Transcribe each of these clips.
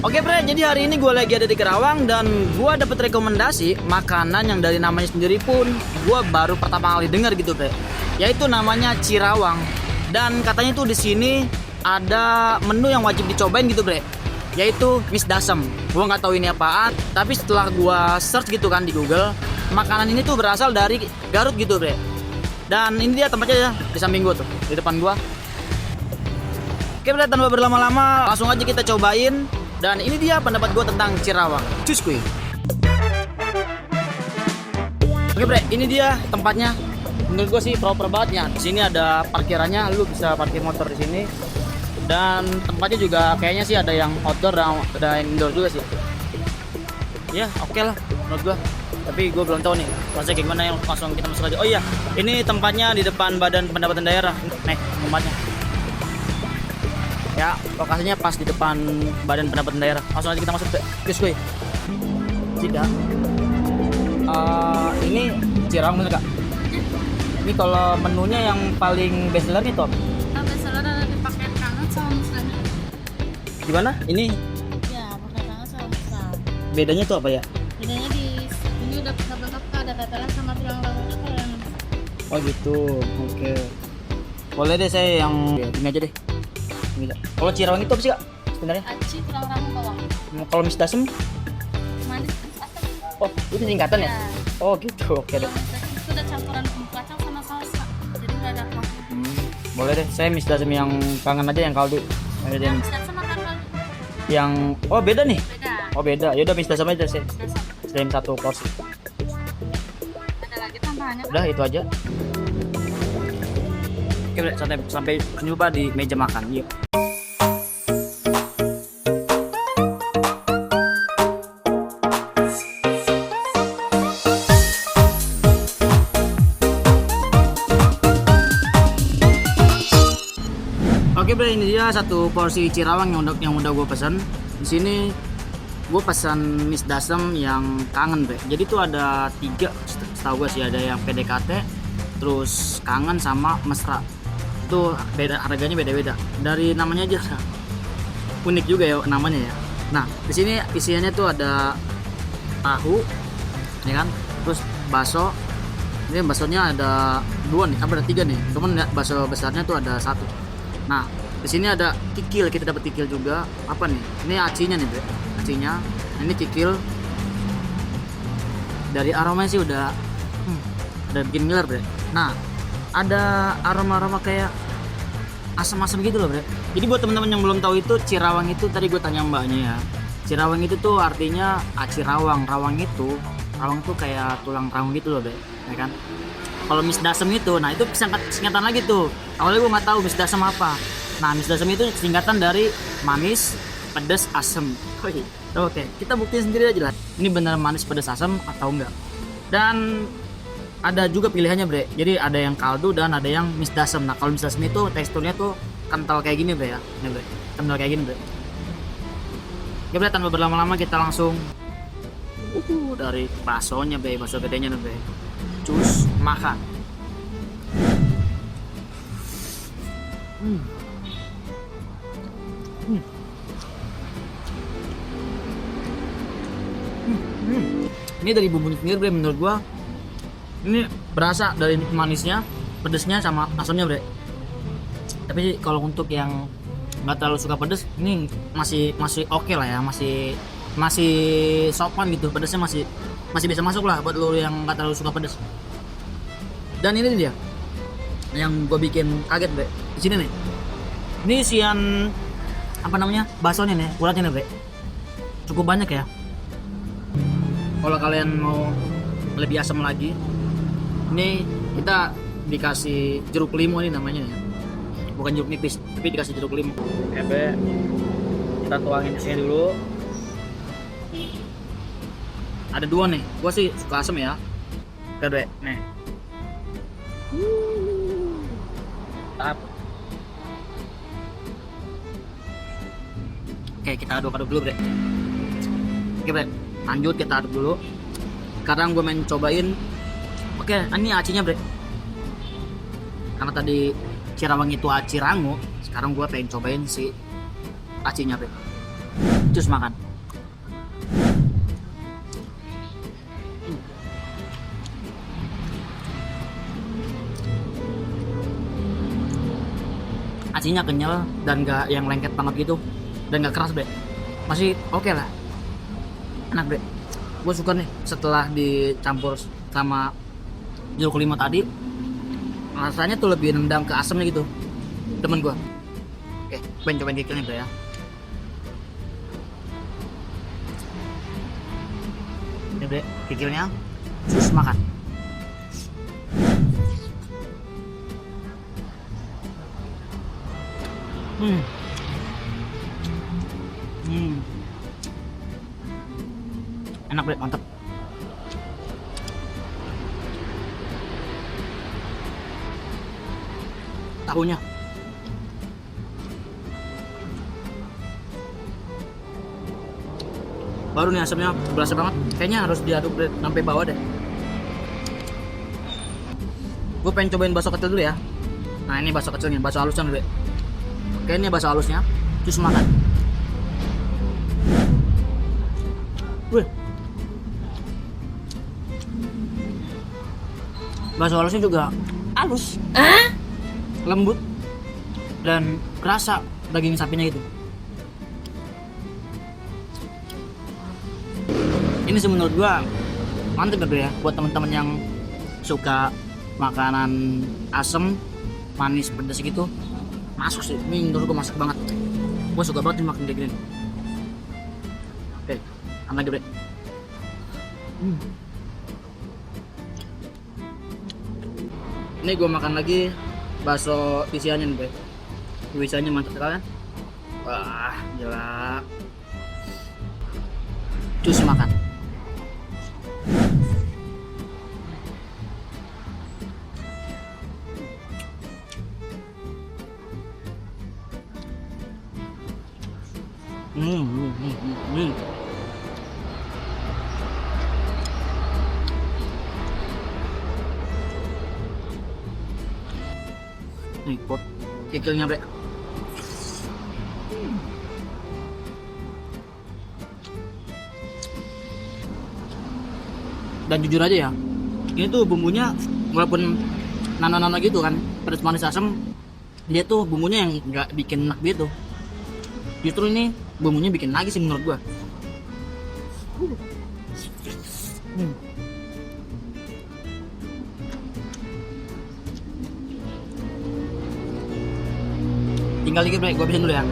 Oke bre, jadi hari ini gue lagi ada di Kerawang dan gue dapet rekomendasi makanan yang dari namanya sendiri pun gue baru pertama kali dengar gitu bre, yaitu namanya Cirawang. Dan katanya tuh di sini ada menu yang wajib dicobain gitu bre, yaitu Miss Dasem. Gue nggak tahu ini apaan, tapi setelah gue search gitu kan di Google, makanan ini tuh berasal dari Garut gitu bre. Dan ini dia tempatnya ya, di samping gue tuh, di depan gue. Oke bre, tanpa berlama-lama langsung aja kita cobain. Dan ini dia pendapat gue tentang Cirawang. Cus kuy. Oke bre, ini dia tempatnya. Menurut gue sih proper banget ya. Di sini ada parkirannya, lu bisa parkir motor di sini. Dan tempatnya juga kayaknya sih ada yang outdoor dan ada yang indoor juga sih. Ya oke lah menurut gue. Tapi gue belum tahu nih prosesnya gimana, yang langsung kita masuk aja. Oh iya, ini tempatnya di depan Badan Pendapatan Daerah. Nih tempatnya. Ya, lokasinya pas di depan Badan Pendapatan Daerah. Langsung aja kita masuk ke kuy. Tidak. Ini Cirawang bener kak? Ini kalau menunya yang paling best seller itu apa? Best seller ada di paket kangen sama muslim. Gimana? Ini Ya, paket kangen sama besar. bedanya tuh apa ya? Bedanya di ini udah lengkap kak, ada tetelan sama tulang rahangnya kalau yang Oh gitu, oke. Boleh deh saya yang ini aja deh. Ini. Kalau Cirawang itu apa sih kak sebenarnya? aci, tulang rahang bawang. Kalau Miss Dasem? Manis asam. Oh itu singkatan ya? Ya. Oh gitu, oke deh. Kalau misalnya itu udah campuran bumbu kacang sama saus kak. Jadi nggak ada kuah. Boleh deh, saya Miss Dasem yang kangen aja yang kaldu. Ada yang, Yang sama kan kali. yang oh beda nih. Beda. Oh beda. Ya udah Miss Dasem aja sih. Dasar. Selain satu porsi. Ada lagi tambahannya. Udah itu aja. Oke, sampai jumpa di meja makan. Yuk. Oke bre, ini dia satu porsi Cirawang yang udah gue pesan. Di sini gue pesan Miss Dasem yang kangen bre. Jadi tuh ada 3 setahu gue sih, ada yang PDKT, terus kangen sama mesra. Itu beda, harganya beda-beda. Dari namanya aja unik juga ya namanya ya. Nah di sini isiannya tuh ada tahu, ya kan, terus bakso. Ini baksonya ada 2 nih, apa ada 3 nih. Cuman ya, bakso besarnya tuh ada 1. Nah di sini ada kikil, kita dapat kikil juga. Apa nih? Ini acinya nih, Bre. Acinya. Ini kikil. Dari aromanya sih udah bikin ngiler, Bre. Nah ada aroma-aroma kayak asam-asam gitu loh bre. Jadi buat teman-teman yang belum tahu itu Cirawang itu, tadi gue tanya mbaknya ya, Cirawang itu tuh artinya Cirawang. Rawang tuh kayak tulang rahang gitu loh bre, ya kan. Kalau Miss Dasem itu, nah itu singkatan lagi tuh. Awalnya gue nggak tahu Miss Dasem apa. Nah Miss Dasem itu singkatan dari manis, pedas, asem. Oke, kita buktiin sendiri aja lah. Ini benar manis, pedas, asem atau enggak. Dan ada juga pilihannya bre, jadi ada yang kaldu dan ada yang Miss Dasem. Nah kalau Miss Dasem itu teksturnya tuh kental kayak gini bre ya, ini bre, kental kayak gini bre. Oke bre, tanpa berlama-lama kita langsung dari baksonya bre, bakso gedenya nih bre, cus makan. Ini dari bumbunya sendiri bre, menurut gua ini berasa dari manisnya, pedesnya sama asamnya bre. Tapi kalau untuk yang nggak terlalu suka pedes, ini masih oke lah ya, masih sopan gitu, pedesnya masih bisa masuk lah buat lo yang nggak terlalu suka pedes. Dan ini dia yang gue bikin kaget bre, di sini nih. Ini isian apa namanya, baksonya nih, uratnya nih bre, cukup banyak ya. Kalau kalian mau lebih asam lagi, ini kita dikasih jeruk limau, ini namanya ya, bukan jeruk nipis tapi dikasih jeruk limau. Oke, kita tuangin di sini dulu. Ada 2 nih, gua sih suka asam ya. Oke bre, nih. Tap. Oke, kita aduk-aduk dulu bre. Oke bre, lanjut kita aduk dulu. Sekarang gue main cobain. Oke, ini acinya bre. Karena tadi Cirawang itu aci rangu, sekarang gue pengen cobain si acinya bre. Terus makan. Asinnya kenyal dan gak yang lengket banget gitu, dan gak keras bre, masih oke lah, enak bre. Gue suka nih setelah dicampur sama jeruk limau tadi, rasanya tuh lebih nendang ke asamnya gitu, temen gue. Oke, cobain kikilnya bre ya. Ini bre kikilnya, terus makan. Enak bre, mantap. Tahunya baru nih, asamnya berasa banget. Kayaknya harus diaduk bre, sampai bawah deh. Gue pengen cobain bakso kecil dulu ya. Nah ini bakso kecilnya, bakso halusnya bre. Oke, ini bakso halusnya, terus makan. Wih, bakso halusnya juga halus, lembut, dan kerasa daging sapinya itu. Ini sih menurut gua mantep ya buat teman-teman yang suka makanan asem, manis, pedas gitu. Masuk sih, ini menurut gua masuk banget. Gua suka banget nih makan kayak gini. Oke, sama lagi bre. Ini gue makan lagi bakso isiannya nih bre. Isiannya mantap sekali kan. Wah gila. Cus makan. Nih pot kikilnya bre. Dan jujur aja ya, ini tuh bumbunya walaupun nano-nano gitu kan, pedas manis asam, dia tuh bumbunya yang nggak bikin enak gitu. Justru ini bumbunya bikin lagi sih menurut gua. Tinggal dikit bre, gua habisin dulu ya.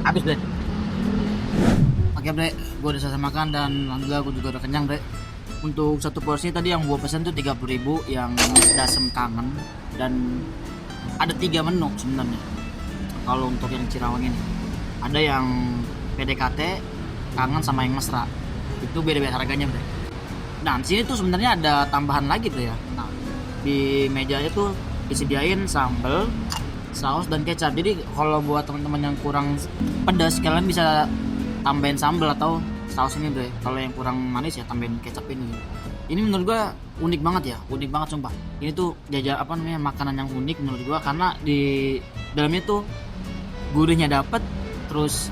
Habis bre. Oke bre, gue udah selesai makan dan alhamdulillah gue juga udah kenyang bre. Untuk satu porsi tadi yang gue pesen tuh 30.000 yang dasem kangen, dan ada 3 menu sebenarnya. Kalau untuk yang Cirawang ini ada yang PDKT, kangen, sama yang mesra. Itu beda-beda harganya bre. Nah di sini tuh sebenarnya ada tambahan lagi bre ya. Nah di mejanya tuh disediain sambal, saus, dan kecap. Jadi kalau buat teman-teman yang kurang pedas, kalian bisa tambahin sambal atau saus ini deh. Kalau yang kurang manis ya tambahin kecap ini. Ini menurut gua unik banget ya, unik banget sumpah. Ini tuh makanan yang unik menurut gua, karena di dalamnya tuh gurihnya dapat, terus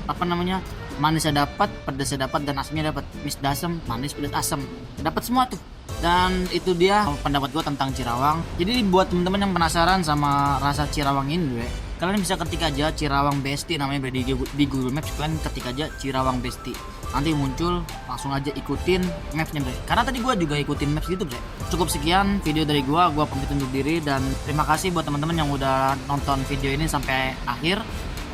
manisnya dapat, pedasnya dapat, dan asamnya dapat. Mis dasem, manis, pedas, asam, dapat semua tuh. Dan itu dia pendapat gue tentang Cirawang. Jadi buat teman-teman yang penasaran sama rasa Cirawang ini gue, kalian bisa ketik aja Cirawang Besti namanya di Google Maps. Kalian ketik aja Cirawang Besti, nanti muncul, langsung aja ikutin mapsnya bre. Karena tadi gue juga ikutin maps gitu bre. Cukup sekian video dari gue pamit undur diri, dan terima kasih buat teman-teman yang udah nonton video ini sampai akhir.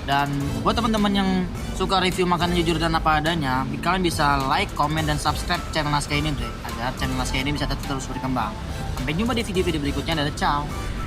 Dan buat teman-teman yang suka review makanan jujur dan apa adanya, kalian bisa like, komen, dan subscribe channel Naskah ini, Bre, agar channel Naskah ini bisa terus berkembang. Sampai jumpa di video-video berikutnya. Dadah, ciao.